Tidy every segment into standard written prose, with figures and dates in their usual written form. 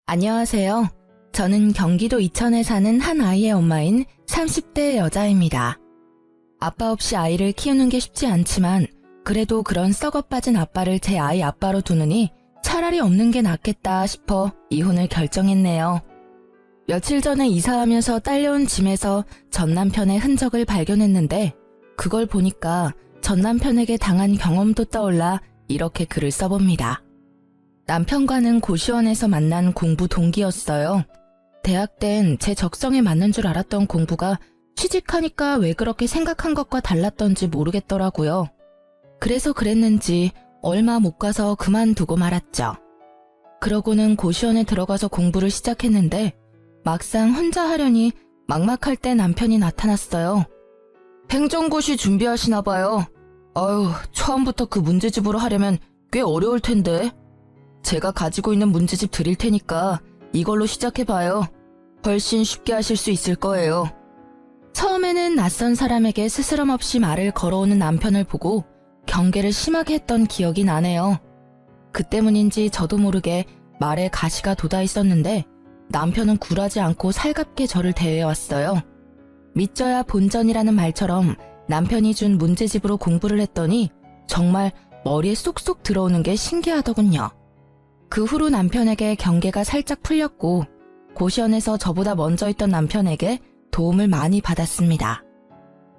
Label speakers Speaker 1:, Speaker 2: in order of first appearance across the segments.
Speaker 1: 안녕하세요. 저는 경기도 이천에 사는 한 아이의 엄마인 30대 여자입니다. 아빠 없이 아이를 키우는 게 쉽지 않지만 그래도 그런 썩어빠진 아빠를 제 아이 아빠로 두느니 차라리 없는 게 낫겠다 싶어 이혼을 결정했네요. 며칠 전에 이사하면서 딸려온 짐에서 전 남편의 흔적을 발견했는데 그걸 보니까 전 남편에게 당한 경험도 떠올라 이렇게 글을 써봅니다. 남편과는 고시원에서 만난 공부 동기였어요. 대학 땐 제 적성에 맞는 줄 알았던 공부가 취직하니까 왜 그렇게 생각한 것과 달랐던지 모르겠더라고요. 그래서 그랬는지 얼마 못 가서 그만두고 말았죠. 그러고는 고시원에 들어가서 공부를 시작했는데 막상 혼자 하려니 막막할 때 남편이 나타났어요. 행정고시 준비하시나 봐요. 아유, 처음부터 그 문제집으로 하려면 꽤 어려울 텐데. 제가 가지고 있는 문제집 드릴 테니까 이걸로 시작해봐요. 훨씬 쉽게 하실 수 있을 거예요. 처음에는 낯선 사람에게 스스럼 없이 말을 걸어오는 남편을 보고 경계를 심하게 했던 기억이 나네요. 그 때문인지 저도 모르게 말에 가시가 돋아 있었는데 남편은 굴하지 않고 살갑게 저를 대해왔어요. 믿져야 본전이라는 말처럼 남편이 준 문제집으로 공부를 했더니 정말 머리에 쏙쏙 들어오는 게 신기하더군요. 그 후로 남편에게 경계가 살짝 풀렸고 고시원에서 저보다 먼저 있던 남편에게 도움을 많이 받았습니다.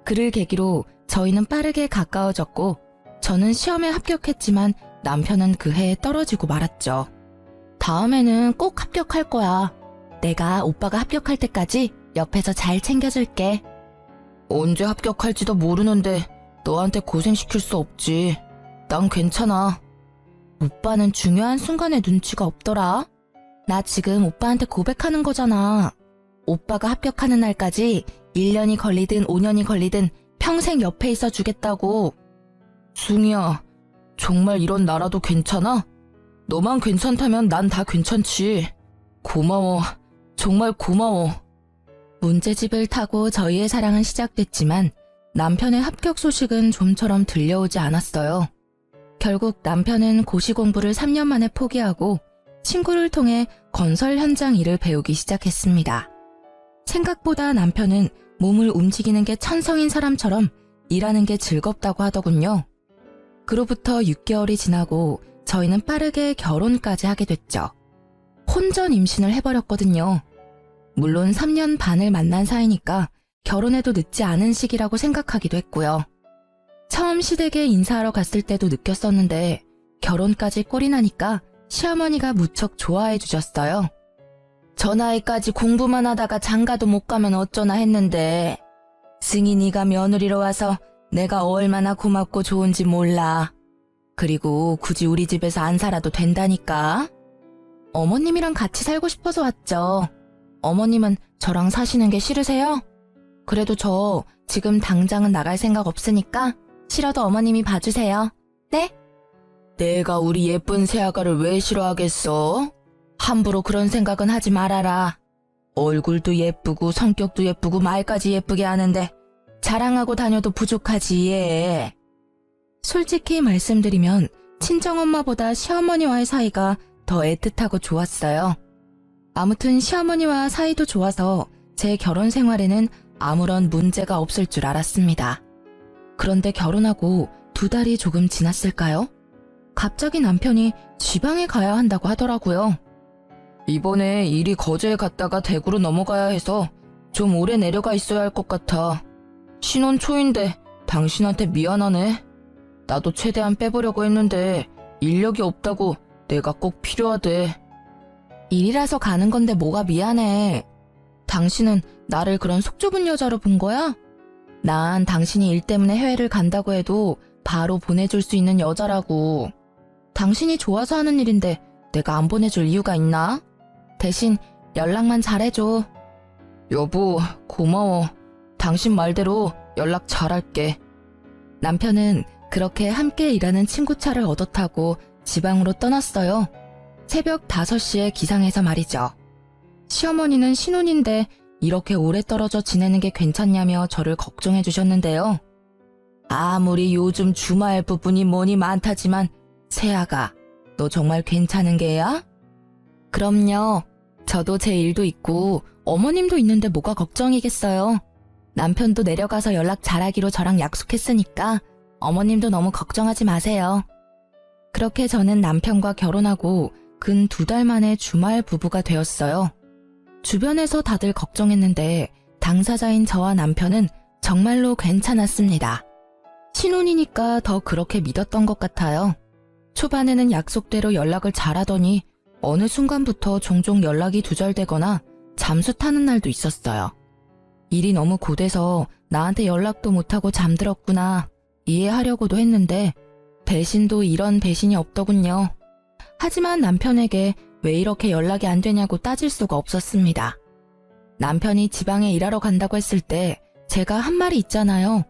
Speaker 1: 그를 계기로 저희는 빠르게 가까워졌고 저는 시험에 합격했지만 남편은 그 해에 떨어지고 말았죠. 다음에는 꼭 합격할 거야. 내가 오빠가 합격할 때까지 옆에서 잘 챙겨줄게. 언제 합격할지도 모르는데 너한테 고생시킬 수 없지. 난 괜찮아. 오빠는 중요한 순간에 눈치가 없더라. 나 지금 오빠한테 고백하는 거잖아. 오빠가 합격하는 날까지 1년이 걸리든 5년이 걸리든 평생 옆에 있어 주겠다고. 숭이야, 정말 이런 나라도 괜찮아? 너만 괜찮다면 난 다 괜찮지. 고마워. 정말 고마워. 문제집을 타고 저희의 사랑은 시작됐지만 남편의 합격 소식은 좀처럼 들려오지 않았어요. 결국 남편은 고시 공부를 3년 만에 포기하고 친구를 통해 건설 현장 일을 배우기 시작했습니다. 생각보다 남편은 몸을 움직이는 게 천성인 사람처럼 일하는 게 즐겁다고 하더군요. 그로부터 6개월이 지나고 저희는 빠르게 결혼까지 하게 됐죠. 혼전 임신을 해버렸거든요. 물론 3년 반을 만난 사이니까 결혼해도 늦지 않은 시기라고 생각하기도 했고요. 처음 시댁에 인사하러 갔을 때도 느꼈었는데 결혼까지 꼴이 나니까 시어머니가 무척 좋아해 주셨어요. 저 나이까지 공부만 하다가 장가도 못 가면 어쩌나 했는데 승인이가 며느리로 와서 내가 얼마나 고맙고 좋은지 몰라. 그리고 굳이 우리 집에서 안 살아도 된다니까. 어머님이랑 같이 살고 싶어서 왔죠. 어머님은 저랑 사시는 게 싫으세요? 그래도 저 지금 당장은 나갈 생각 없으니까 싫어도 어머님이 봐주세요. 네? 내가 우리 예쁜 새아가를 왜 싫어하겠어? 함부로 그런 생각은 하지 말아라. 얼굴도 예쁘고 성격도 예쁘고 말까지 예쁘게 하는데 자랑하고 다녀도 부족하지 얘. 솔직히 말씀드리면 친정엄마보다 시어머니와의 사이가 더 애틋하고 좋았어요. 아무튼 시어머니와 사이도 좋아서 제 결혼 생활에는 아무런 문제가 없을 줄 알았습니다. 그런데 결혼하고 2달이 조금 지났을까요? 갑자기 남편이 지방에 가야 한다고 하더라고요. 이번에 일이 거제에 갔다가 대구로 넘어가야 해서 좀 오래 내려가 있어야 할 것 같아. 신혼 초인데 당신한테 미안하네. 나도 최대한 빼보려고 했는데 인력이 없다고 내가 꼭 필요하대. 일이라서 가는 건데 뭐가 미안해. 당신은 나를 그런 속 좁은 여자로 본 거야? 난 당신이 일 때문에 해외를 간다고 해도 바로 보내줄 수 있는 여자라고. 당신이 좋아서 하는 일인데 내가 안 보내줄 이유가 있나? 대신 연락만 잘해줘. 여보, 고마워. 당신 말대로 연락 잘할게. 남편은 그렇게 함께 일하는 친구 차를 얻어 타고 지방으로 떠났어요. 새벽 5시에 기상해서 말이죠. 시어머니는 신혼인데 이렇게 오래 떨어져 지내는 게 괜찮냐며 저를 걱정해 주셨는데요. 아무리 요즘 주말 부분이 뭐니 많다지만 새아가, 너 정말 괜찮은 게야? 그럼요. 저도 제 일도 있고 어머님도 있는데 뭐가 걱정이겠어요. 남편도 내려가서 연락 잘하기로 저랑 약속했으니까 어머님도 너무 걱정하지 마세요. 그렇게 저는 남편과 결혼하고 근 2달 만에 주말 부부가 되었어요. 주변에서 다들 걱정했는데 당사자인 저와 남편은 정말로 괜찮았습니다. 신혼이니까 더 그렇게 믿었던 것 같아요. 초반에는 약속대로 연락을 잘하더니 어느 순간부터 종종 연락이 두절되거나 잠수 타는 날도 있었어요. 일이 너무 고돼서 나한테 연락도 못하고 잠들었구나 이해하려고도 했는데 배신도 이런 배신이 없더군요. 하지만 남편에게 왜 이렇게 연락이 안 되냐고 따질 수가 없었습니다. 남편이 지방에 일하러 간다고 했을 때 제가 한 말이 있잖아요.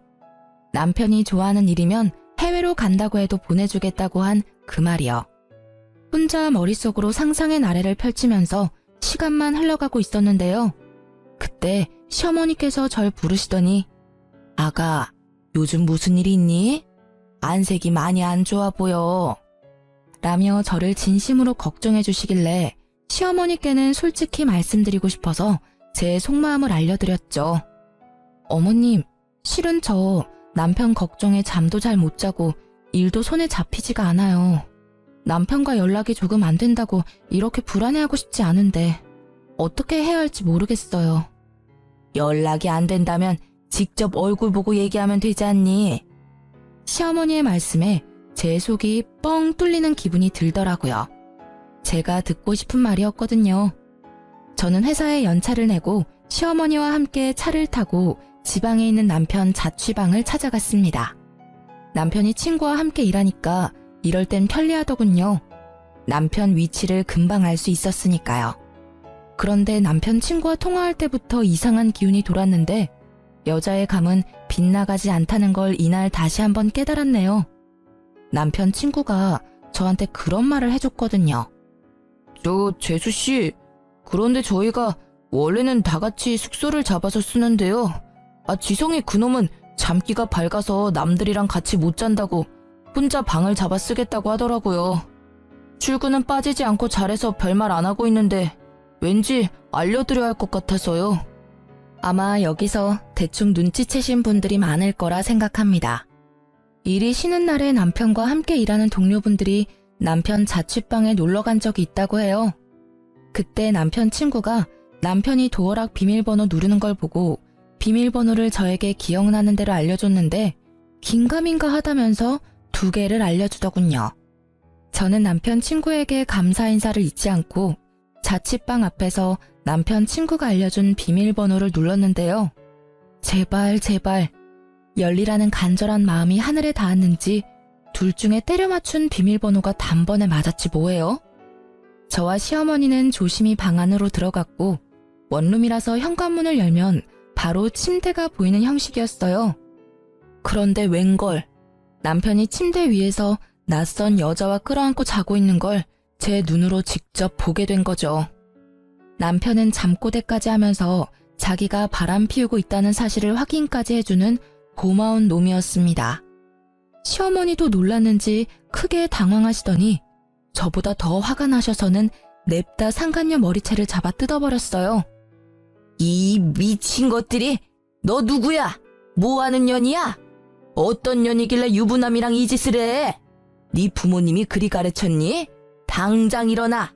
Speaker 1: 남편이 좋아하는 일이면 해외로 간다고 해도 보내주겠다고 한 그 말이요. 혼자 머릿속으로 상상의 나래를 펼치면서 시간만 흘러가고 있었는데요. 그때 시어머니께서 절 부르시더니 아가, 요즘 무슨 일이 있니? 안색이 많이 안 좋아 보여. 라며 저를 진심으로 걱정해 주시길래 시어머니께는 솔직히 말씀드리고 싶어서 제 속마음을 알려드렸죠. 어머님, 실은 저 남편 걱정에 잠도 잘 못 자고 일도 손에 잡히지가 않아요. 남편과 연락이 조금 안 된다고 이렇게 불안해하고 싶지 않은데 어떻게 해야 할지 모르겠어요. 연락이 안 된다면 직접 얼굴 보고 얘기하면 되지 않니? 시어머니의 말씀에 제 속이 뻥 뚫리는 기분이 들더라고요. 제가 듣고 싶은 말이었거든요. 저는 회사에 연차를 내고 시어머니와 함께 차를 타고 지방에 있는 남편 자취방을 찾아갔습니다. 남편이 친구와 함께 일하니까 이럴 땐 편리하더군요. 남편 위치를 금방 알 수 있었으니까요. 그런데 남편 친구와 통화할 때부터 이상한 기운이 돌았는데 여자의 감은 빗나가지 않다는 걸 이날 다시 한번 깨달았네요. 남편 친구가 저한테 그런 말을 해줬거든요. 재수씨, 그런데 저희가 원래는 다 같이 숙소를 잡아서 쓰는데요. 지성이 그놈은 잠기가 밝아서 남들이랑 같이 못 잔다고 혼자 방을 잡아 쓰겠다고 하더라고요. 출근은 빠지지 않고 잘해서 별말 안 하고 있는데 왠지 알려드려야 할 것 같아서요. 아마 여기서 대충 눈치채신 분들이 많을 거라 생각합니다. 일이 쉬는 날에 남편과 함께 일하는 동료분들이 남편 자취방에 놀러 간 적이 있다고 해요. 그때 남편 친구가 남편이 도어락 비밀번호 누르는 걸 보고 비밀번호를 저에게 기억나는 대로 알려줬는데 긴가민가 하다면서 2개를 알려주더군요. 저는 남편 친구에게 감사 인사를 잊지 않고 자취방 앞에서 남편 친구가 알려준 비밀번호를 눌렀는데요. 제발 열리라는 간절한 마음이 하늘에 닿았는지 둘 중에 때려 맞춘 비밀번호가 단번에 맞았지 뭐예요? 저와 시어머니는 조심히 방 안으로 들어갔고 원룸이라서 현관문을 열면 바로 침대가 보이는 형식이었어요. 그런데 웬걸, 남편이 침대 위에서 낯선 여자와 끌어안고 자고 있는 걸 제 눈으로 직접 보게 된 거죠. 남편은 잠꼬대까지 하면서 자기가 바람 피우고 있다는 사실을 확인까지 해주는 고마운 놈이었습니다. 시어머니도 놀랐는지 크게 당황하시더니 저보다 더 화가 나셔서는 냅다 상간녀 머리채를 잡아 뜯어버렸어요. 이 미친 것들이, 너 누구야? 뭐하는 년이야? 어떤 년이길래 유부남이랑 이 짓을 해? 네 부모님이 그리 가르쳤니? 당장 일어나.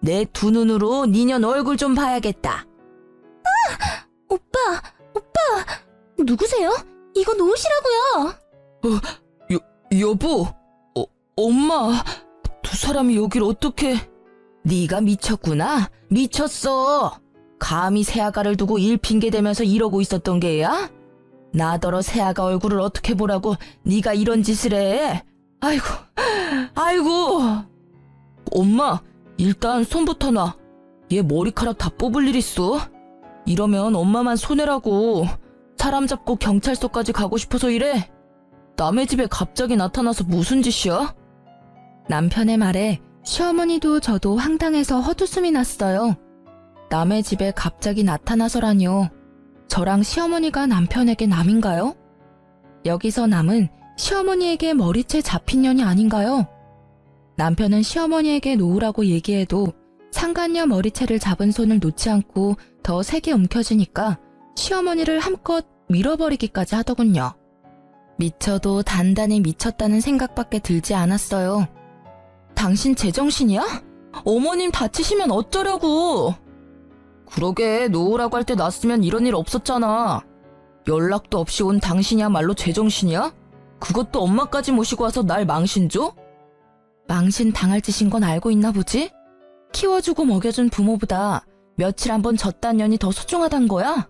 Speaker 1: 내 2눈으로 네 년 얼굴 좀 봐야겠다.
Speaker 2: 오빠, 누구세요? 이거 놓으시라고요.
Speaker 1: 여보, 엄마, 2사람이 여길 어떻게... 네가 미쳤구나. 미쳤어. 감히 새아가를 두고 일 핑계대면서 이러고 있었던 게야? 나더러 새아가 얼굴을 어떻게 보라고 네가 이런 짓을 해? 아이고. 엄마, 일단 손부터 놔. 얘 머리카락 다 뽑을 일 있어. 이러면 엄마만 손해라고. 사람 잡고 경찰서까지 가고 싶어서 이래? 남의 집에 갑자기 나타나서 무슨 짓이야? 남편의 말에 시어머니도 저도 황당해서 헛웃음이 났어요. 남의 집에 갑자기 나타나서라뇨. 저랑 시어머니가 남편에게 남인가요? 여기서 남은 시어머니에게 머리채 잡힌 년이 아닌가요? 남편은 시어머니에게 놓으라고 얘기해도 상간녀 머리채를 잡은 손을 놓지 않고 더 세게 움켜쥐니까 시어머니를 함껏 밀어버리기까지 하더군요. 미쳐도 단단히 미쳤다는 생각밖에 들지 않았어요. 당신 제정신이야? 어머님 다치시면 어쩌려고? 그러게, 놓으라고 할 때 놨으면 이런 일 없었잖아. 연락도 없이 온 당신이야말로 제정신이야? 그것도 엄마까지 모시고 와서 날 망신 줘? 망신 당할 짓인 건 알고 있나 보지? 키워주고 먹여준 부모보다 며칠 한번 졌단 년이 더 소중하단 거야?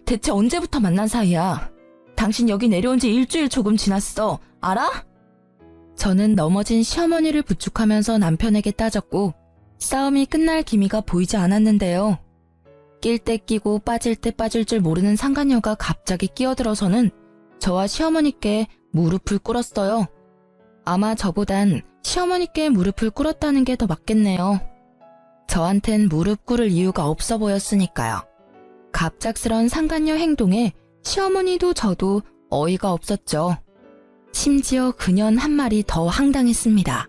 Speaker 1: 대체 언제부터 만난 사이야? 당신 여기 내려온 지 일주일 조금 지났어. 알아? 저는 넘어진 시어머니를 부축하면서 남편에게 따졌고 싸움이 끝날 기미가 보이지 않았는데요. 낄 때 끼고 빠질 때 빠질 줄 모르는 상간녀가 갑자기 끼어들어서는 저와 시어머니께 무릎을 꿇었어요. 아마 저보단 시어머니께 무릎을 꿇었다는 게 더 맞겠네요. 저한텐 무릎 꿇을 이유가 없어 보였으니까요. 갑작스런 상간녀 행동에 시어머니도 저도 어이가 없었죠. 심지어 그년 한 말이 더 황당했습니다.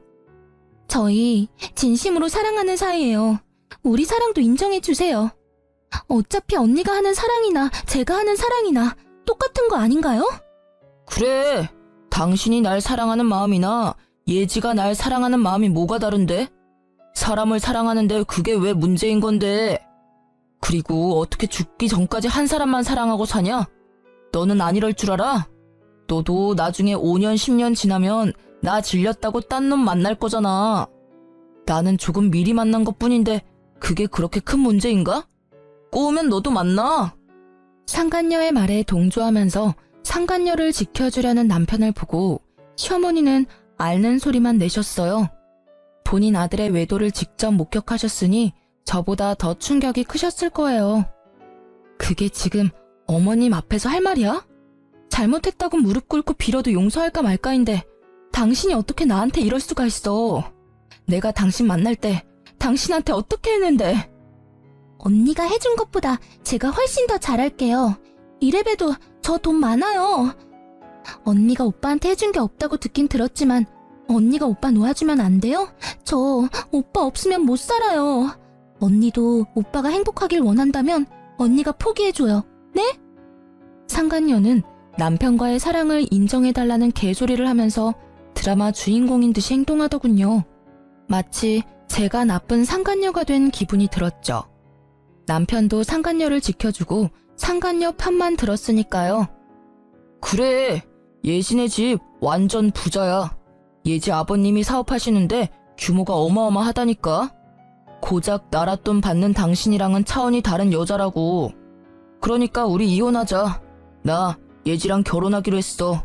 Speaker 2: 저희 진심으로 사랑하는 사이예요. 우리 사랑도 인정해주세요. 어차피 언니가 하는 사랑이나 제가 하는 사랑이나 똑같은 거 아닌가요?
Speaker 1: 그래, 당신이 날 사랑하는 마음이나 예지가 날 사랑하는 마음이 뭐가 다른데? 사람을 사랑하는데 그게 왜 문제인 건데? 그리고 어떻게 죽기 전까지 한 사람만 사랑하고 사냐? 너는 안 이럴 줄 알아? 너도 나중에 5년, 10년 지나면 나 질렸다고 딴 놈 만날 거잖아. 나는 조금 미리 만난 것뿐인데 그게 그렇게 큰 문제인가? 꼬우면 너도 만나. 상간녀의 말에 동조하면서 상간녀를 지켜주려는 남편을 보고 시어머니는 앓는 소리만 내셨어요. 본인 아들의 외도를 직접 목격하셨으니 저보다 더 충격이 크셨을 거예요. 그게 지금 어머님 앞에서 할 말이야? 잘못했다고 무릎 꿇고 빌어도 용서할까 말까인데 당신이 어떻게 나한테 이럴 수가 있어. 내가 당신 만날 때 당신한테 어떻게 했는데.
Speaker 2: 언니가 해준 것보다 제가 훨씬 더 잘할게요. 이래봬도 저 돈 많아요. 언니가 오빠한테 해준 게 없다고 듣긴 들었지만 언니가 오빠 놓아주면 안 돼요? 저 오빠 없으면 못 살아요. 언니도 오빠가 행복하길 원한다면 언니가 포기해줘요. 네? 상간녀는 남편과의 사랑을 인정해달라는 개소리를 하면서 드라마 주인공인 듯이 행동하더군요. 마치 제가 나쁜 상간녀가 된 기분이 들었죠. 남편도 상간녀를 지켜주고 상간녀 편만 들었으니까요. 그래, 예진의 집 완전 부자야. 예지 아버님이 사업하시는데 규모가 어마어마하다니까. 고작 나라 돈 받는 당신이랑은 차원이 다른 여자라고. 그러니까 우리 이혼하자. 나 예지랑 결혼하기로 했어.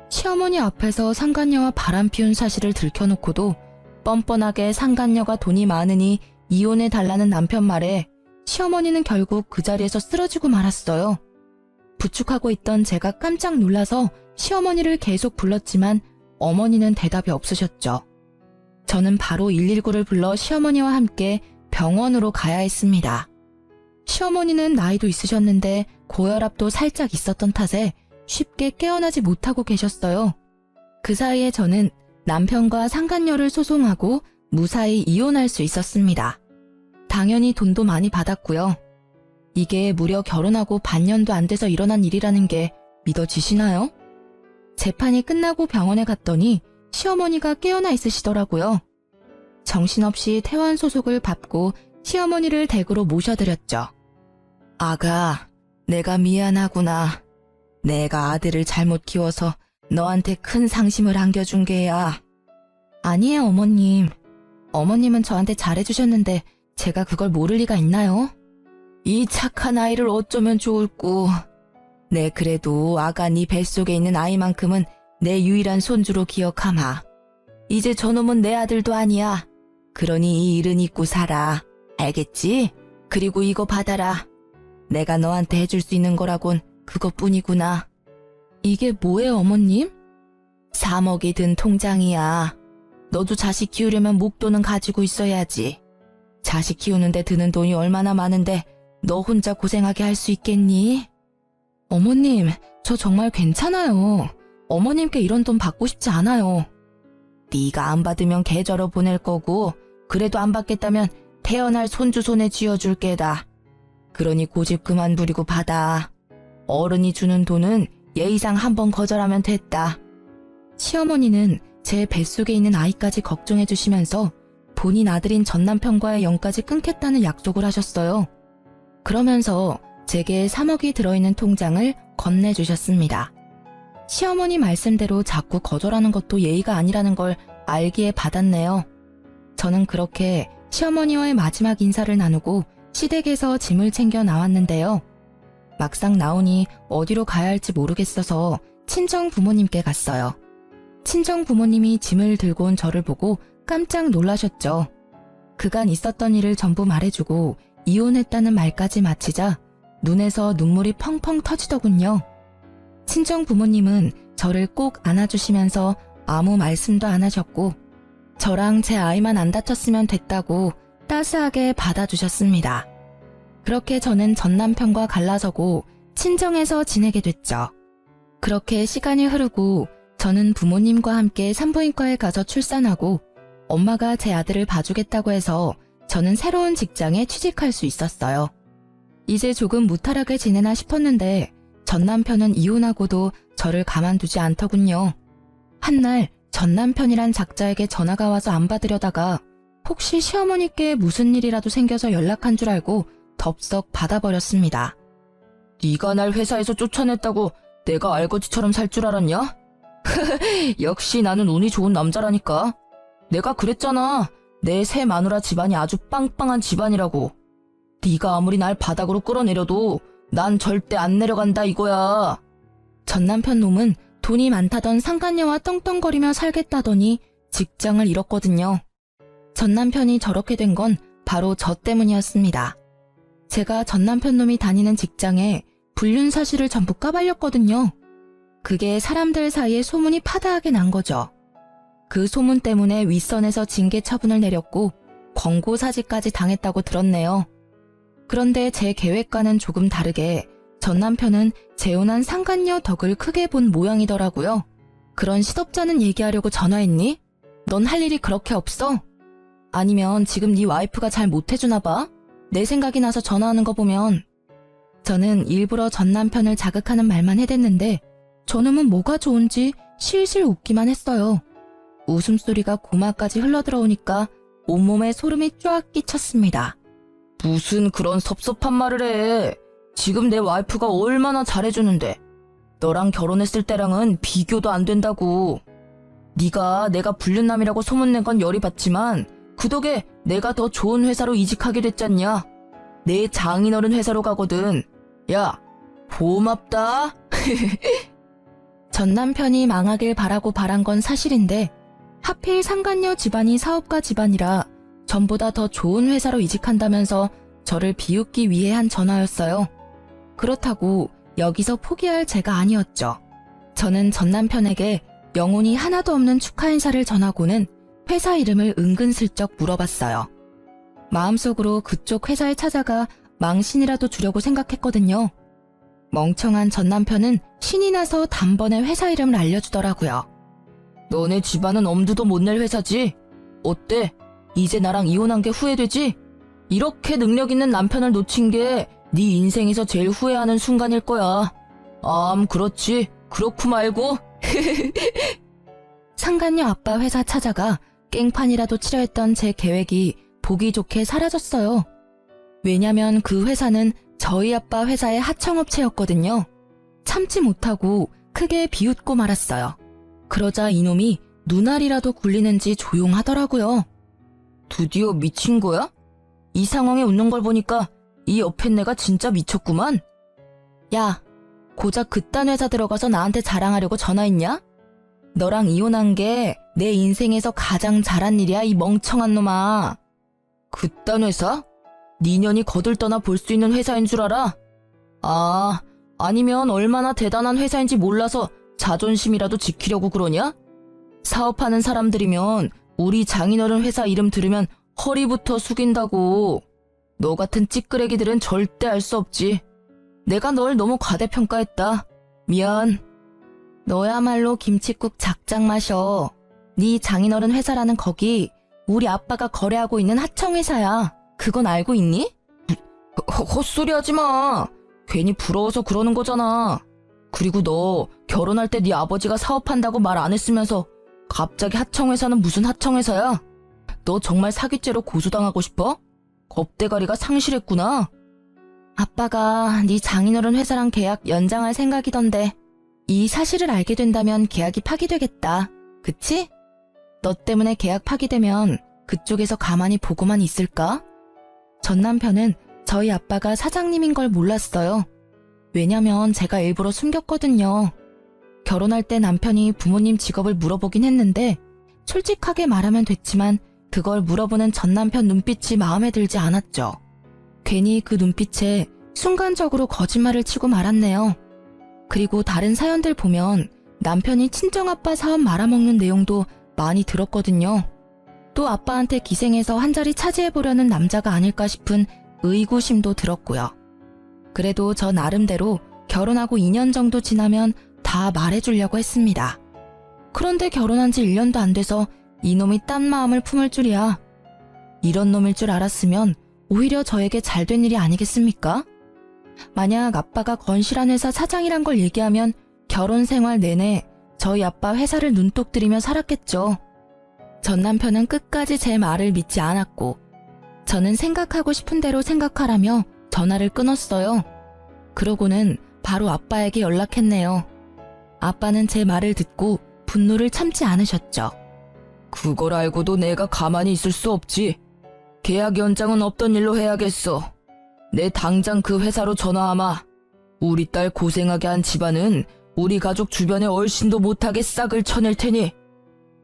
Speaker 2: 시어머니 앞에서 상간녀와 바람 피운 사실을 들켜놓고도 뻔뻔하게 상간녀가 돈이 많으니 이혼해달라는 남편 말에 시어머니는 결국 그 자리에서 쓰러지고 말았어요. 부축하고 있던 제가 깜짝 놀라서 시어머니를 계속 불렀지만 어머니는 대답이 없으셨죠. 저는 바로 119를 불러 시어머니와 함께 병원으로 가야 했습니다. 시어머니는 나이도 있으셨는데 고혈압도 살짝 있었던 탓에 쉽게 깨어나지 못하고 계셨어요. 그 사이에 저는 남편과 상간녀를 소송하고 무사히 이혼할 수 있었습니다. 당연히 돈도 많이 받았고요. 이게 무려 결혼하고 반년도 안 돼서 일어난 일이라는 게 믿어지시나요? 재판이 끝나고 병원에 갔더니 시어머니가 깨어나 있으시더라고요. 정신없이 퇴원 소속을 받고 시어머니를 댁으로 모셔드렸죠. 아가, 내가 미안하구나. 내가 아들을 잘못 키워서 너한테 큰 상심을 안겨준 게야. 아니에요, 어머님. 어머님은 저한테 잘해주셨는데 제가 그걸 모를 리가 있나요? 이 착한 아이를 어쩌면 좋을꼬. 내 그래도 아가 네 뱃속에 있는 아이만큼은 내 유일한 손주로 기억하마. 이제 저놈은 내 아들도 아니야. 그러니 이 일은 잊고 살아. 알겠지? 그리고 이거 받아라. 내가 너한테 해줄 수 있는 거라곤 그것뿐이구나. 이게 뭐예요, 어머님? 3억이 든 통장이야. 너도 자식 키우려면 목돈은 가지고 있어야지. 자식 키우는데 드는 돈이 얼마나 많은데 너 혼자 고생하게 할 수 있겠니? 어머님, 저 정말 괜찮아요. 어머님께 이런 돈 받고 싶지 않아요. 네가 안 받으면 계좌로 보낼 거고 그래도 안 받겠다면
Speaker 1: 태어날 손주 손에 쥐어줄 게다. 그러니 고집 그만 부리고 받아. 어른이 주는 돈은 예의상 한번 거절하면 됐다. 시어머니는 제 뱃속에 있는 아이까지 걱정해 주시면서 본인 아들인 전 남편과의 연까지 끊겠다는 약속을 하셨어요. 그러면서 제게 3억이 들어있는 통장을 건네주셨습니다. 시어머니 말씀대로 자꾸 거절하는 것도 예의가 아니라는 걸 알기에 받았네요. 저는 그렇게 시어머니와의 마지막 인사를 나누고 시댁에서 짐을 챙겨 나왔는데요. 막상 나오니 어디로 가야 할지 모르겠어서 친정 부모님께 갔어요. 친정 부모님이 짐을 들고 온 저를 보고 깜짝 놀라셨죠. 그간 있었던 일을 전부 말해주고 이혼했다는 말까지 마치자 눈에서 눈물이 펑펑 터지더군요. 친정 부모님은 저를 꼭 안아주시면서 아무 말씀도 안 하셨고 저랑 제 아이만 안 다쳤으면 됐다고 따스하게 받아주셨습니다. 그렇게 저는 전 남편과 갈라서고 친정에서 지내게 됐죠. 그렇게 시간이 흐르고 저는 부모님과 함께 산부인과에 가서 출산하고 엄마가 제 아들을 봐주겠다고 해서 저는 새로운 직장에 취직할 수 있었어요. 이제 조금 무탈하게 지내나 싶었는데 전 남편은 이혼하고도 저를 가만두지 않더군요. 한날 전 남편이란 작자에게 전화가 와서 안 받으려다가 혹시 시어머니께 무슨 일이라도 생겨서 연락한 줄 알고 덥석 받아버렸습니다. 네가 날 회사에서 쫓아냈다고 내가 알거지처럼 살 줄 알았냐? 역시 나는 운이 좋은 남자라니까. 내가 그랬잖아. 내 새 마누라 집안이 아주 빵빵한 집안이라고. 네가 아무리 날 바닥으로 끌어내려도 난 절대 안 내려간다 이거야. 전 남편 놈은 돈이 많다던 상간녀와 떵떵거리며 살겠다더니 직장을 잃었거든요. 전 남편이 저렇게 된 건 바로 저 때문이었습니다. 제가 전 남편 놈이 다니는 직장에 불륜 사실을 전부 까발렸거든요. 그게 사람들 사이에 소문이 파다하게 난 거죠. 그 소문 때문에 윗선에서 징계 처분을 내렸고 권고 사직까지 당했다고 들었네요. 그런데 제 계획과는 조금 다르게 전 남편은 재혼한 상간녀 덕을 크게 본 모양이더라고요. 그런 시덥잖은 얘기하려고 전화했니? 넌 할 일이 그렇게 없어? 아니면 지금 네 와이프가 잘 못해주나 봐? 내 생각이 나서 전화하는 거 보면. 저는 일부러 전 남편을 자극하는 말만 해댔는데 저놈은 뭐가 좋은지 실실 웃기만 했어요. 웃음소리가 고마까지 흘러들어오니까 온몸에 소름이 쫙 끼쳤습니다. 무슨 그런 섭섭한 말을 해. 지금 내 와이프가 얼마나 잘해주는데. 너랑 결혼했을 때랑은 비교도 안 된다고. 네가 내가 불륜남이라고 소문낸 건 열이 받지만 그 덕에 내가 더 좋은 회사로 이직하게 됐잖냐. 내 장인어른 회사로 가거든. 야, 고맙다. 전 남편이 망하길 바라고 바란 건 사실인데 하필 상간녀 집안이 사업가 집안이라 전보다 더 좋은 회사로 이직한다면서 저를 비웃기 위해 한 전화였어요. 그렇다고 여기서 포기할 제가 아니었죠. 저는 전 남편에게 영혼이 하나도 없는 축하 인사를 전하고는 회사 이름을 은근슬쩍 물어봤어요. 마음속으로 그쪽 회사에 찾아가 망신이라도 주려고 생각했거든요. 멍청한 전 남편은 신이 나서 단번에 회사 이름을 알려주더라고요. 너네 집안은 엄두도 못 낼 회사지? 어때? 이제 나랑 이혼한 게 후회되지? 이렇게 능력 있는 남편을 놓친 게 네 인생에서 제일 후회하는 순간일 거야. 그렇지. 그렇고 말고. 상간녀 아빠 회사 찾아가 깽판이라도 치려 했던 제 계획이 보기 좋게 사라졌어요. 왜냐면 그 회사는 저희 아빠 회사의 하청업체였거든요. 참지 못하고 크게 비웃고 말았어요. 그러자 이놈이 눈알이라도 굴리는지 조용하더라고요. 드디어 미친 거야? 이 상황에 웃는 걸 보니까 이 옆에 내가 진짜 미쳤구만. 야, 고작 그딴 회사 들어가서 나한테 자랑하려고 전화했냐? 너랑 이혼한 게 내 인생에서 가장 잘한 일이야, 이 멍청한 놈아. 그딴 회사? 니년이 거들떠나 볼 수 있는 회사인 줄 알아? 아니면 얼마나 대단한 회사인지 몰라서 자존심이라도 지키려고 그러냐? 사업하는 사람들이면 우리 장인어른 회사 이름 들으면 허리부터 숙인다고. 너 같은 찌끄레기들은 절대 알 수 없지. 내가 널 너무 과대평가했다. 미안. 너야말로 김칫국 작작 마셔. 네 장인어른 회사라는 거기 우리 아빠가 거래하고 있는 하청회사야. 그건 알고 있니? 헛소리 하지 마. 괜히 부러워서 그러는 거잖아. 그리고 너 결혼할 때 네 아버지가 사업한다고 말 안 했으면서 갑자기 하청회사는 무슨 하청회사야? 너 정말 사기죄로 고소당하고 싶어? 겁대가리가 상실했구나. 아빠가 네 장인어른 회사랑 계약 연장할 생각이던데 이 사실을 알게 된다면 계약이 파기되겠다. 그치? 너 때문에 계약 파기되면 그쪽에서 가만히 보고만 있을까? 전 남편은 저희 아빠가 사장님인 걸 몰랐어요. 왜냐면 제가 일부러 숨겼거든요. 결혼할 때 남편이 부모님 직업을 물어보긴 했는데 솔직하게 말하면 됐지만 그걸 물어보는 전 남편 눈빛이 마음에 들지 않았죠. 괜히 그 눈빛에 순간적으로 거짓말을 치고 말았네요. 그리고 다른 사연들 보면 남편이 친정아빠 사업 말아먹는 내용도 많이 들었거든요. 또 아빠한테 기생해서 한 자리 차지해보려는 남자가 아닐까 싶은 의구심도 들었고요. 그래도 저 나름대로 결혼하고 2년 정도 지나면 다 말해주려고 했습니다. 그런데 결혼한 지 1년도 안 돼서 이놈이 딴 마음을 품을 줄이야. 이런 놈일 줄 알았으면 오히려 저에게 잘된 일이 아니겠습니까? 만약 아빠가 건실한 회사 사장이란 걸 얘기하면 결혼 생활 내내 저희 아빠 회사를 눈독 들이며 살았겠죠. 전 남편은 끝까지 제 말을 믿지 않았고 저는 생각하고 싶은 대로 생각하라며 전화를 끊었어요. 그러고는 바로 아빠에게 연락했네요. 아빠는 제 말을 듣고 분노를 참지 않으셨죠. 그걸 알고도 내가 가만히 있을 수 없지. 계약 연장은 없던 일로 해야겠어. 내 당장 그 회사로 전화하마. 우리 딸 고생하게 한 집안은 우리 가족 주변에 얼씬도 못하게 싹을 쳐낼 테니.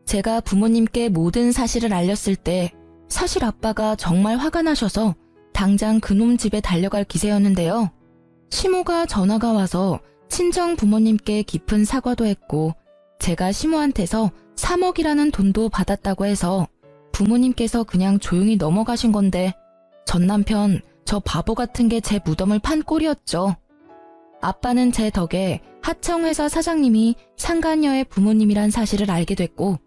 Speaker 1: 제가 부모님께 모든 사실을 알렸을 때 사실 아빠가 정말 화가 나셔서 당장 그놈 집에 달려갈 기세였는데요. 시모가 전화가 와서 친정 부모님께 깊은 사과도 했고 제가 시모한테서 3억이라는 돈도 받았다고 해서 부모님께서 그냥 조용히 넘어가신 건데 전 남편 저 바보 같은 게 제 무덤을 판 꼴이었죠. 아빠는 제 덕에 하청회사 사장님이 상간녀의 부모님이란 사실을 알게 됐고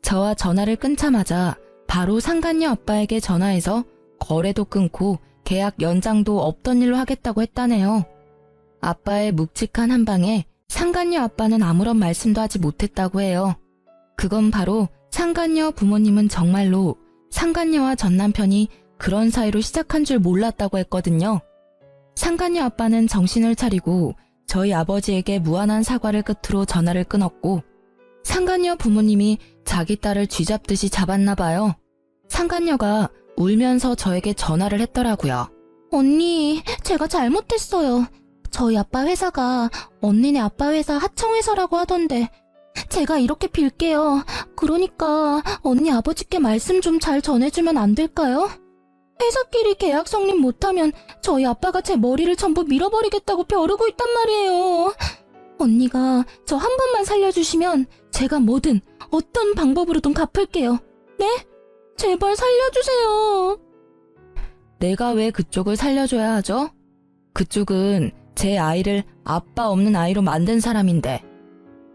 Speaker 1: 저와 전화를 끊자마자 바로 상간녀 아빠에게 전화해서 거래도 끊고 계약 연장도 없던 일로 하겠다고 했다네요. 아빠의 묵직한 한방에 상간녀 아빠는 아무런 말씀도 하지 못했다고 해요. 그건 바로 상간녀 부모님은 정말로 상간녀와 전 남편이 그런 사이로 시작한 줄 몰랐다고 했거든요. 상간녀 아빠는 정신을 차리고 저희 아버지에게 무한한 사과를 끝으로 전화를 끊었고 상간녀 부모님이 자기 딸을 쥐잡듯이 잡았나 봐요. 상간녀가 울면서 저에게 전화를 했더라고요.
Speaker 2: 언니, 제가 잘못했어요. 저희 아빠 회사가 언니네 아빠 회사 하청회사라고 하던데 제가 이렇게 빌게요. 그러니까 언니 아버지께 말씀 좀 잘 전해주면 안 될까요? 회사끼리 계약 성립 못하면 저희 아빠가 제 머리를 전부 밀어버리겠다고 벼르고 있단 말이에요. 언니가 저 한 번만 살려주시면 제가 뭐든 어떤 방법으로든 갚을게요. 네? 제발 살려주세요.
Speaker 1: 내가 왜 그쪽을 살려줘야 하죠? 그쪽은 제 아이를 아빠 없는 아이로 만든 사람인데.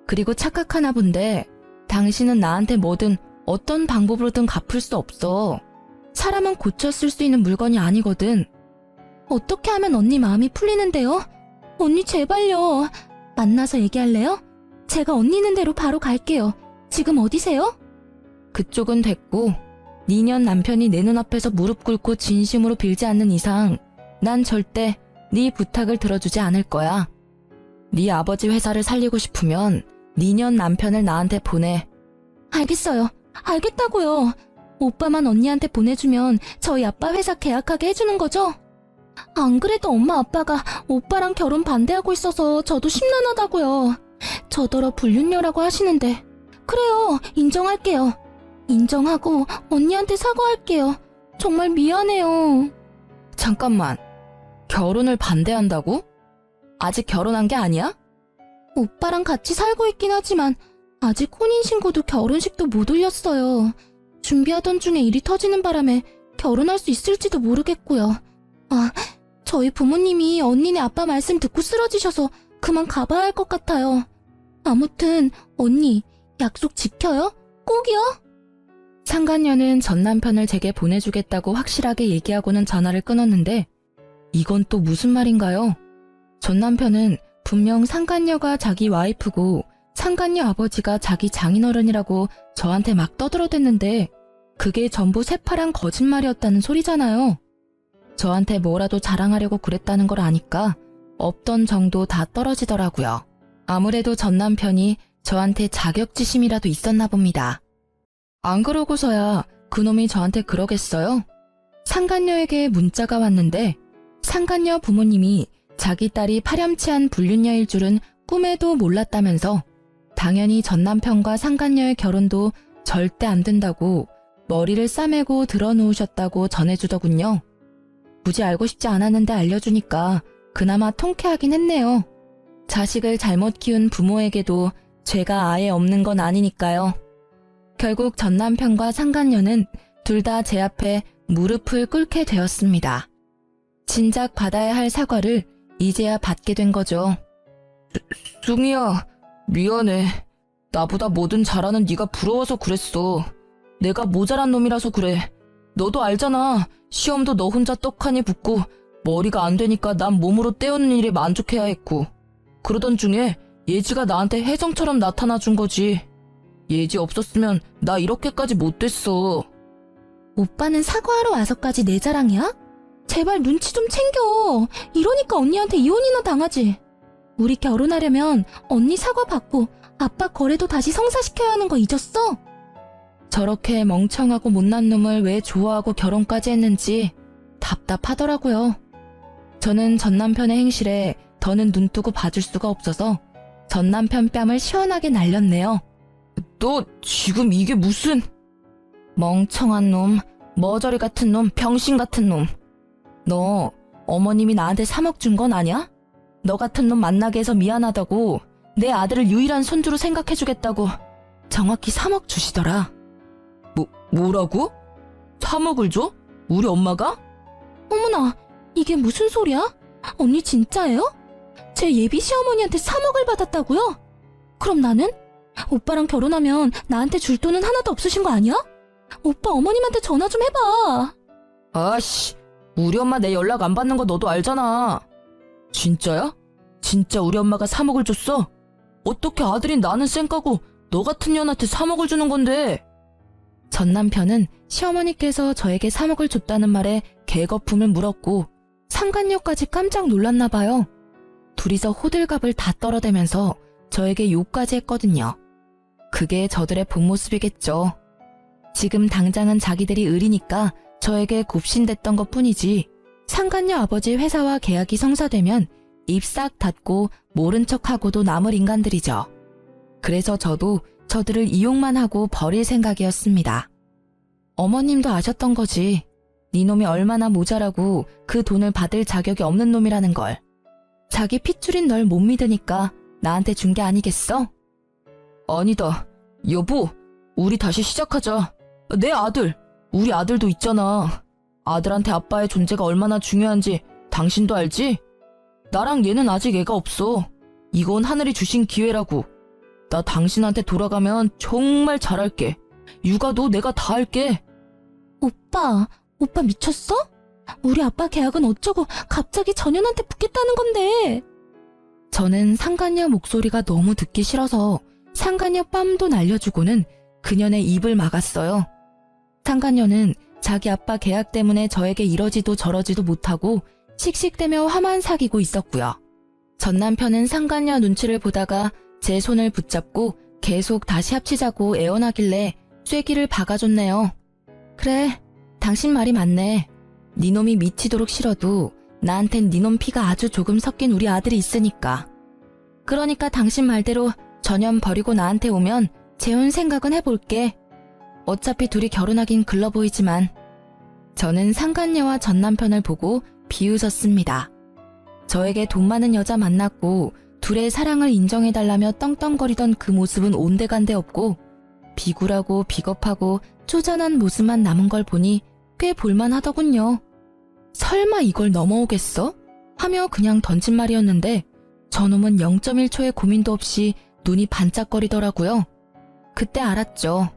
Speaker 1: 그리고 착각하나 본데 당신은 나한테 뭐든 어떤 방법으로든 갚을 수 없어. 사람은 고쳐 쓸 수 있는 물건이 아니거든.
Speaker 2: 어떻게 하면 언니 마음이 풀리는데요? 언니 제발요. 만나서 얘기할래요? 제가 언니 있는 대로 바로 갈게요. 지금 어디세요?
Speaker 1: 그쪽은 됐고 니년 남편이 내 눈앞에서 무릎 꿇고 진심으로 빌지 않는 이상 난 절대 네 부탁을 들어주지 않을 거야. 네 아버지 회사를 살리고 싶으면 니년 남편을 나한테 보내.
Speaker 2: 알겠어요. 알겠다고요. 오빠만 언니한테 보내주면 저희 아빠 회사 계약하게 해주는 거죠? 안 그래도 엄마 아빠가 오빠랑 결혼 반대하고 있어서 저도 심란하다고요. 저더러 불륜녀라고 하시는데. 그래요. 인정할게요. 인정하고 언니한테 사과할게요. 정말 미안해요.
Speaker 1: 잠깐만. 결혼을 반대한다고? 아직 결혼한 게 아니야?
Speaker 2: 오빠랑 같이 살고 있긴 하지만 아직 혼인신고도 결혼식도 못 올렸어요. 준비하던 중에 일이 터지는 바람에 결혼할 수 있을지도 모르겠고요. 아, 저희 부모님이 언니네 아빠 말씀 듣고 쓰러지셔서 그만 가봐야 할 것 같아요. 아무튼 언니 약속 지켜요? 꼭이요?
Speaker 1: 상간녀는 전 남편을 제게 보내주겠다고 확실하게 얘기하고는 전화를 끊었는데 이건 또 무슨 말인가요? 전 남편은 분명 상간녀가 자기 와이프고 상간녀 아버지가 자기 장인어른이라고 저한테 막 떠들어댔는데 그게 전부 새파란 거짓말이었다는 소리잖아요. 저한테 뭐라도 자랑하려고 그랬다는 걸 아니까 없던 정도 다 떨어지더라고요. 아무래도 전 남편이 저한테 자격지심이라도 있었나 봅니다. 안 그러고서야 그놈이 저한테 그러겠어요? 상간녀에게 문자가 왔는데 상간녀 부모님이 자기 딸이 파렴치한 불륜녀일 줄은 꿈에도 몰랐다면서 당연히 전 남편과 상간녀의 결혼도 절대 안 된다고 머리를 싸매고 들어놓으셨다고 전해주더군요. 굳이 알고 싶지 않았는데 알려주니까 그나마 통쾌하긴 했네요. 자식을 잘못 키운 부모에게도 죄가 아예 없는 건 아니니까요. 결국 전 남편과 상간녀는 둘 다 제 앞에 무릎을 꿇게 되었습니다. 진작 받아야 할 사과를 이제야 받게 된 거죠. 숭이야, 미안해. 나보다 뭐든 잘하는 네가 부러워서 그랬어. 내가 모자란 놈이라서 그래. 너도 알잖아. 시험도 너 혼자 떡하니 붙고 머리가 안 되니까 난 몸으로 때우는 일에 만족해야 했고 그러던 중에 예지가 나한테 혜정처럼 나타나 준 거지. 예지 없었으면 나 이렇게까지 못 됐어.
Speaker 2: 오빠는 사과하러 와서까지 내 자랑이야? 제발 눈치 좀 챙겨. 이러니까 언니한테 이혼이나 당하지. 우리 결혼하려면 언니 사과 받고 아빠 거래도 다시 성사시켜야 하는 거 잊었어?
Speaker 1: 저렇게 멍청하고 못난 놈을 왜 좋아하고 결혼까지 했는지 답답하더라고요. 저는 전 남편의 행실에 더는 눈뜨고 봐줄 수가 없어서 전 남편 뺨을 시원하게 날렸네요. 너 지금 이게 무슨... 멍청한 놈, 머저리 같은 놈, 병신 같은 놈. 너 어머님이 나한테 3억 준 건 아냐? 너 같은 놈 만나게 해서 미안하다고 내 아들을 유일한 손주로 생각해주겠다고 정확히 3억 주시더라. 뭐라고? 3억을 줘? 우리 엄마가?
Speaker 2: 어머나, 이게 무슨 소리야? 언니 진짜예요? 제 예비 시어머니한테 3억을 받았다고요? 그럼 나는? 오빠랑 결혼하면 나한테 줄 돈은 하나도 없으신 거 아니야? 오빠 어머님한테 전화 좀 해봐.
Speaker 1: 아씨, 우리 엄마 내 연락 안 받는 거 너도 알잖아. 진짜야? 진짜 우리 엄마가 3억을 줬어? 어떻게 아들인 나는 쌩까고 너 같은 년한테 3억을 주는 건데? 전 남편은 시어머니께서 저에게 3억을 줬다는 말에 개거품을 물었고 상간녀까지 깜짝 놀랐나 봐요. 둘이서 호들갑을 다 떨어대면서 저에게 욕까지 했거든요. 그게 저들의 본 모습이겠죠. 지금 당장은 자기들이 을이니까 저에게 굽신댔던 것뿐이지 상간녀 아버지 회사와 계약이 성사되면 입 싹 닫고 모른 척하고도 남을 인간들이죠. 그래서 저도 저들을 이용만 하고 버릴 생각이었습니다. 어머님도 아셨던 거지. 네 놈이 얼마나 모자라고 그 돈을 받을 자격이 없는 놈이라는 걸. 자기 핏줄인 널 못 믿으니까 나한테 준 게 아니겠어? 아니다. 여보, 우리 다시 시작하자. 내 아들, 우리 아들도 있잖아. 아들한테 아빠의 존재가 얼마나 중요한지 당신도 알지? 나랑 얘는 아직 애가 없어. 이건 하늘이 주신 기회라고. 나 당신한테 돌아가면 정말 잘할게. 육아도 내가 다 할게.
Speaker 2: 오빠 미쳤어? 우리 아빠 계약은 어쩌고 갑자기 전현한테 붙겠다는 건데.
Speaker 1: 저는 상간녀 목소리가 너무 듣기 싫어서 상간녀 뺨도 날려주고는 그년의 입을 막았어요. 상간녀는 자기 아빠 계약 때문에 저에게 이러지도 저러지도 못하고 씩씩대며 화만 사귀고 있었고요. 전 남편은 상간녀 눈치를 보다가 제 손을 붙잡고 계속 다시 합치자고 애원하길래 쐐기를 박아줬네요. 그래, 당신 말이 맞네. 네 놈이 미치도록 싫어도 나한텐 네 놈 피가 아주 조금 섞인 우리 아들이 있으니까. 그러니까 당신 말대로 전현 버리고 나한테 오면 재혼 생각은 해볼게. 어차피 둘이 결혼하긴 글러 보이지만. 저는 상간녀와 전 남편을 보고 비웃었습니다. 저에게 돈 많은 여자 만났고 둘의 사랑을 인정해달라며 떵떵거리던 그 모습은 온데간데 없고 비굴하고 비겁하고 쪼잔한 모습만 남은 걸 보니 꽤 볼만하더군요. 설마 이걸 넘어오겠어? 하며 그냥 던진 말이었는데 저놈은 0.1초의 고민도 없이 눈이 반짝거리더라고요. 그때 알았죠.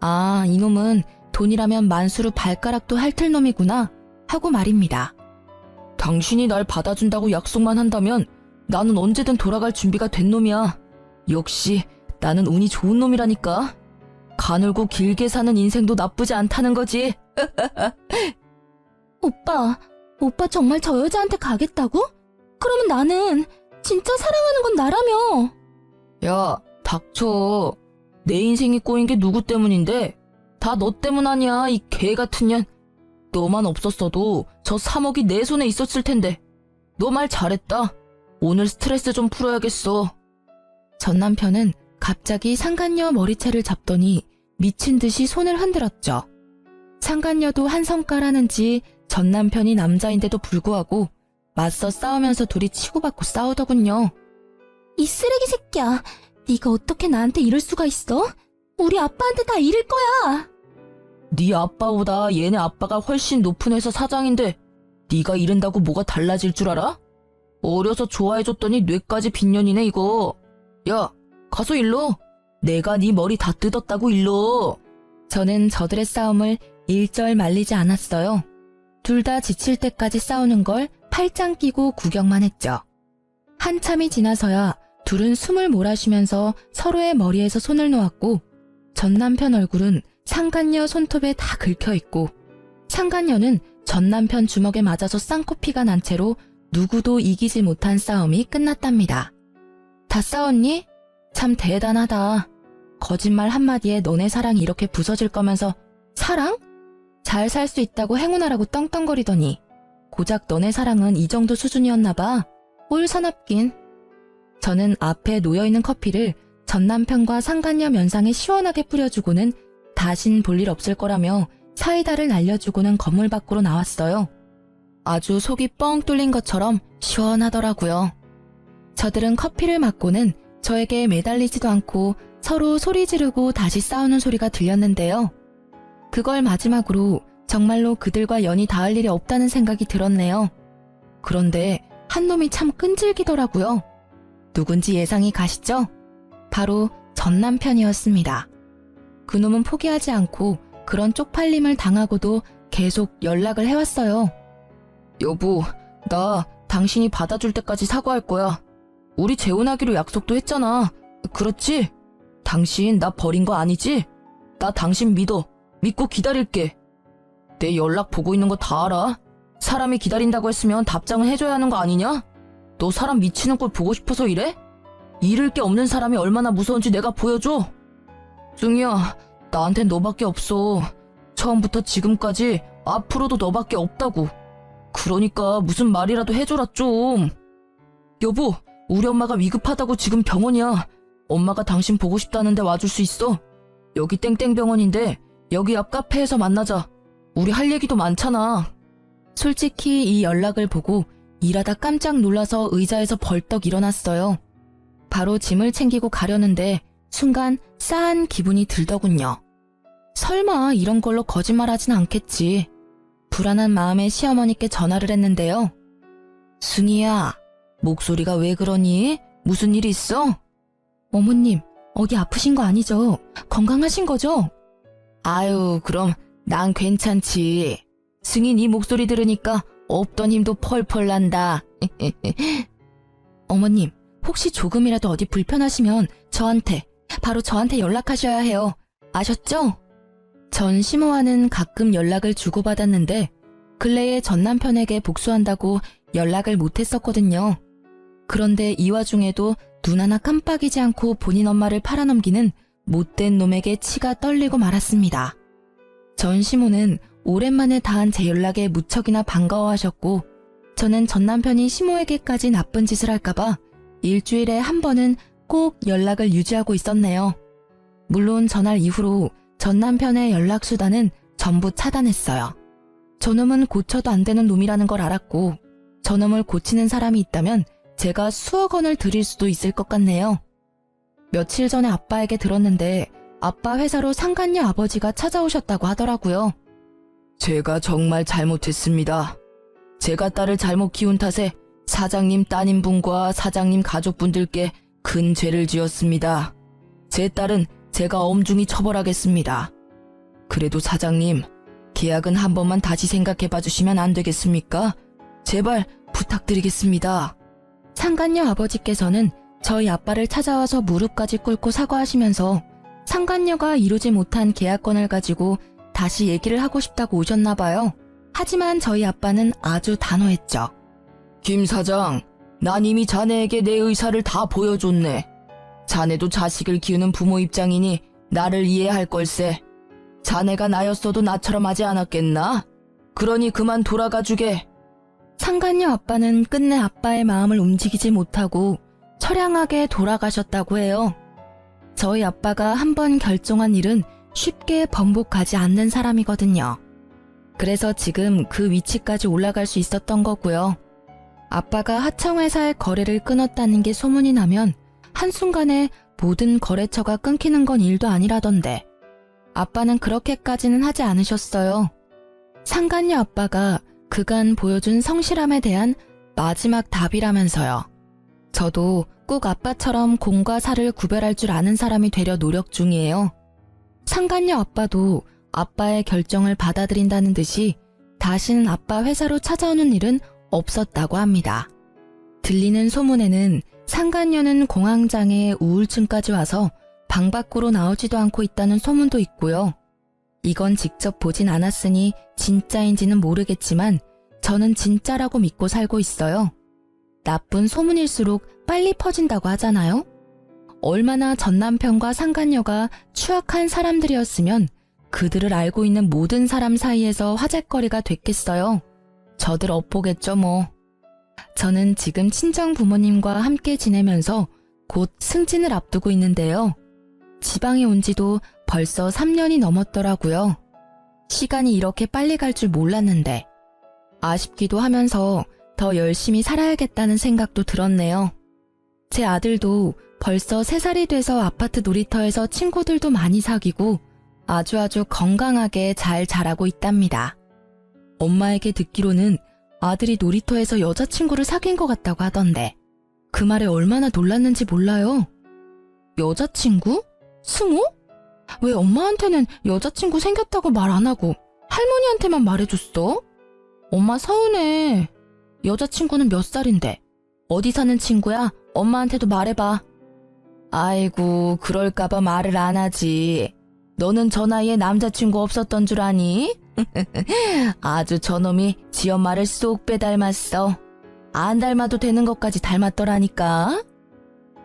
Speaker 1: 아, 이놈은 돈이라면 만수르 발가락도 핥을 놈이구나 하고 말입니다. 당신이 날 받아준다고 약속만 한다면 나는 언제든 돌아갈 준비가 된 놈이야. 역시 나는 운이 좋은 놈이라니까. 가늘고 길게 사는 인생도 나쁘지 않다는 거지.
Speaker 2: 오빠 정말 저 여자한테 가겠다고? 그러면 나는 진짜 사랑하는 건 나라며.
Speaker 1: 야, 닥쳐. 내 인생이 꼬인 게 누구 때문인데? 다 너 때문 아니야, 이 개 같은 년. 너만 없었어도 저 3억이 내 손에 있었을 텐데. 너 말 잘했다. 오늘 스트레스 좀 풀어야겠어. 전 남편은 갑자기 상간녀 머리채를 잡더니 미친 듯이 손을 흔들었죠. 상간녀도 한성가라는지 전 남편이 남자인데도 불구하고 맞서 싸우면서 둘이 치고받고 싸우더군요.
Speaker 2: 이 쓰레기 새끼야. 네가 어떻게 나한테 이럴 수가 있어? 우리 아빠한테 다 이를 거야.
Speaker 1: 네 아빠보다 얘네 아빠가 훨씬 높은 회사 사장인데 네가 이른다고 뭐가 달라질 줄 알아? 어려서 좋아해줬더니 뇌까지 빈년이네 이거. 야, 가서 일러. 내가 네 머리 다 뜯었다고 일러. 저는 저들의 싸움을 일절 말리지 않았어요. 둘 다 지칠 때까지 싸우는 걸 팔짱 끼고 구경만 했죠. 한참이 지나서야 둘은 숨을 몰아쉬면서 서로의 머리에서 손을 놓았고 전 남편 얼굴은 상간녀 손톱에 다 긁혀있고 상간녀는 전 남편 주먹에 맞아서 쌍코피가 난 채로 누구도 이기지 못한 싸움이 끝났답니다. 다 싸웠니? 참 대단하다. 거짓말 한마디에 너네 사랑이 이렇게 부서질 거면서 사랑? 잘 살 수 있다고 행운하라고 떵떵거리더니 고작 너네 사랑은 이 정도 수준이었나 봐. 올 사납긴. 저는 앞에 놓여있는 커피를 전 남편과 상간녀 면상에 시원하게 뿌려주고는 다신 볼 일 없을 거라며 사이다를 날려주고는 건물 밖으로 나왔어요. 아주 속이 뻥 뚫린 것처럼 시원하더라고요. 저들은 커피를 맞고는 저에게 매달리지도 않고 서로 소리 지르고 다시 싸우는 소리가 들렸는데요. 그걸 마지막으로 정말로 그들과 연이 닿을 일이 없다는 생각이 들었네요. 그런데 한 놈이 참 끈질기더라고요. 누군지 예상이 가시죠? 바로 전 남편이었습니다. 그놈은 포기하지 않고 그런 쪽팔림을 당하고도 계속 연락을 해왔어요. 여보, 나 당신이 받아줄 때까지 사과할 거야. 우리 재혼하기로 약속도 했잖아. 그렇지? 당신 나 버린 거 아니지? 나 당신 믿고 기다릴게. 내 연락 보고 있는 거 다 알아. 사람이 기다린다고 했으면 답장은 해줘야 하는 거 아니냐? 너 사람 미치는 꼴 보고 싶어서 이래? 잃을 게 없는 사람이 얼마나 무서운지 내가 보여줘. 승희야, 나한텐 너밖에 없어. 처음부터 지금까지 앞으로도 너밖에 없다고. 그러니까 무슨 말이라도 해줘라 좀. 여보, 우리 엄마가 위급하다고 지금 병원이야. 엄마가 당신 보고 싶다는데 와줄 수 있어? 여기 땡땡병원인데 여기 앞 카페에서 만나자. 우리 할 얘기도 많잖아. 솔직히 이 연락을 보고 일하다 깜짝 놀라서 의자에서 벌떡 일어났어요. 바로 짐을 챙기고 가려는데 순간 싸한 기분이 들더군요. 설마 이런 걸로 거짓말하진 않겠지. 불안한 마음에 시어머니께 전화를 했는데요. 승희야, 목소리가 왜 그러니? 무슨 일 있어? 어머님, 어디 아프신 거 아니죠? 건강하신 거죠? 아유, 그럼 난 괜찮지. 승희 네 목소리 들으니까 없던 힘도 펄펄 난다. 어머님, 혹시 조금이라도 어디 불편하시면 바로 저한테 연락하셔야 해요. 아셨죠? 전 시모와는 가끔 연락을 주고받았는데 근래에 전 남편에게 복수한다고 연락을 못했었거든요. 그런데 이 와중에도 눈 하나 깜빡이지 않고 본인 엄마를 팔아넘기는 못된 놈에게 치가 떨리고 말았습니다. 전 시모는 오랜만에 닿은 제 연락에 무척이나 반가워하셨고 저는 전 남편이 시모에게까지 나쁜 짓을 할까봐 일주일에 한 번은 꼭 연락을 유지하고 있었네요. 물론 전날 이후로 전 남편의 연락수단은 전부 차단했어요. 저놈은 고쳐도 안 되는 놈이라는 걸 알았고 저놈을 고치는 사람이 있다면 제가 수억 원을 드릴 수도 있을 것 같네요. 며칠 전에 아빠에게 들었는데 아빠 회사로 상간녀 아버지가 찾아오셨다고 하더라고요. 제가 정말 잘못했습니다. 제가 딸을 잘못 키운 탓에 사장님 따님분과 사장님 가족분들께 큰 죄를 지었습니다. 제 딸은 제가 엄중히 처벌하겠습니다. 그래도 사장님, 계약은 한 번만 다시 생각해 봐주시면 안 되겠습니까? 제발 부탁드리겠습니다. 상간녀 아버지께서는 저희 아빠를 찾아와서 무릎까지 꿇고 사과하시면서 상간녀가 이루지 못한 계약권을 가지고 다시 얘기를 하고 싶다고 오셨나 봐요. 하지만 저희 아빠는 아주 단호했죠. 김 사장, 난 이미 자네에게 내 의사를 다 보여줬네. 자네도 자식을 키우는 부모 입장이니 나를 이해할 걸세. 자네가 나였어도 나처럼 하지 않았겠나? 그러니 그만 돌아가 주게. 상간녀 아빠는 끝내 아빠의 마음을 움직이지 못하고 처량하게 돌아가셨다고 해요. 저희 아빠가 한번 결정한 일은 쉽게 번복하지 않는 사람이거든요. 그래서 지금 그 위치까지 올라갈 수 있었던 거고요. 아빠가 하청회사의 거래를 끊었다는 게 소문이 나면 한순간에 모든 거래처가 끊기는 건 일도 아니라던데 아빠는 그렇게까지는 하지 않으셨어요. 상간녀 아빠가 그간 보여준 성실함에 대한 마지막 답이라면서요. 저도 꼭 아빠처럼 공과 사를 구별할 줄 아는 사람이 되려 노력 중이에요. 상간녀 아빠도 아빠의 결정을 받아들인다는 듯이 다시는 아빠 회사로 찾아오는 일은 없었다고 합니다. 들리는 소문에는 상간녀는 공황장애 우울증까지 와서 방 밖으로 나오지도 않고 있다는 소문도 있고요. 이건 직접 보진 않았으니 진짜인지는 모르겠지만 저는 진짜라고 믿고 살고 있어요. 나쁜 소문일수록 빨리 퍼진다고 하잖아요. 얼마나 전 남편과 상간녀가 추악한 사람들이었으면 그들을 알고 있는 모든 사람 사이에서 화제거리가 됐겠어요. 저들 엇보겠죠 뭐. 저는 지금 친정 부모님과 함께 지내면서 곧 승진을 앞두고 있는데요. 지방에 온 지도 벌써 3년이 넘었더라고요. 시간이 이렇게 빨리 갈 줄 몰랐는데 아쉽기도 하면서 더 열심히 살아야겠다는 생각도 들었네요. 제 아들도 벌써 3살이 돼서 아파트 놀이터에서 친구들도 많이 사귀고 아주 건강하게 잘 자라고 있답니다. 엄마에게 듣기로는 아들이 놀이터에서 여자친구를 사귄 것 같다고 하던데 그 말에 얼마나 놀랐는지 몰라요. 여자친구? 승우? 왜 엄마한테는 여자친구 생겼다고 말 안 하고 할머니한테만 말해줬어? 엄마 서운해. 여자친구는 몇 살인데? 어디 사는 친구야? 엄마한테도 말해봐. 아이고, 그럴까봐 말을 안 하지. 너는 저 나이에 남자친구 없었던 줄 아니? 아주 저놈이 지 엄마를 쏙 빼닮았어. 안 닮아도 되는 것까지 닮았더라니까.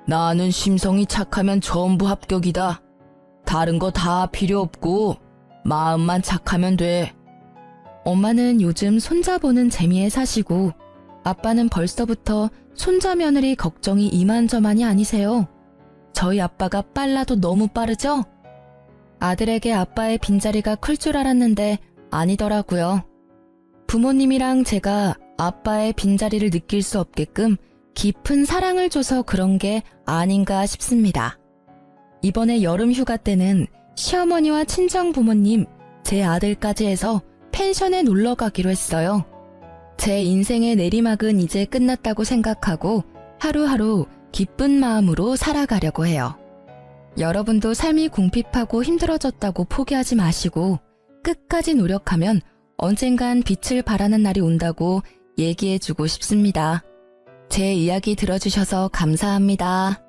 Speaker 1: 나는 심성이 착하면 전부 합격이다. 다른 거 다 필요 없고 마음만 착하면 돼. 엄마는 요즘 손자 보는 재미에 사시고 아빠는 벌써부터 손자 며느리 걱정이 이만저만이 아니세요. 저희 아빠가 빨라도 너무 빠르죠? 아들에게 아빠의 빈자리가 클 줄 알았는데 아니더라고요. 부모님이랑 제가 아빠의 빈자리를 느낄 수 없게끔 깊은 사랑을 줘서 그런 게 아닌가 싶습니다. 이번에 여름 휴가 때는 시어머니와 친정 부모님, 제 아들까지 해서 펜션에 놀러 가기로 했어요. 제 인생의 내리막은 이제 끝났다고 생각하고 하루하루 기쁜 마음으로 살아가려고 해요. 여러분도 삶이 궁핍하고 힘들어졌다고 포기하지 마시고 끝까지 노력하면 언젠간 빛을 발하는 날이 온다고 얘기해주고 싶습니다. 제 이야기 들어주셔서 감사합니다.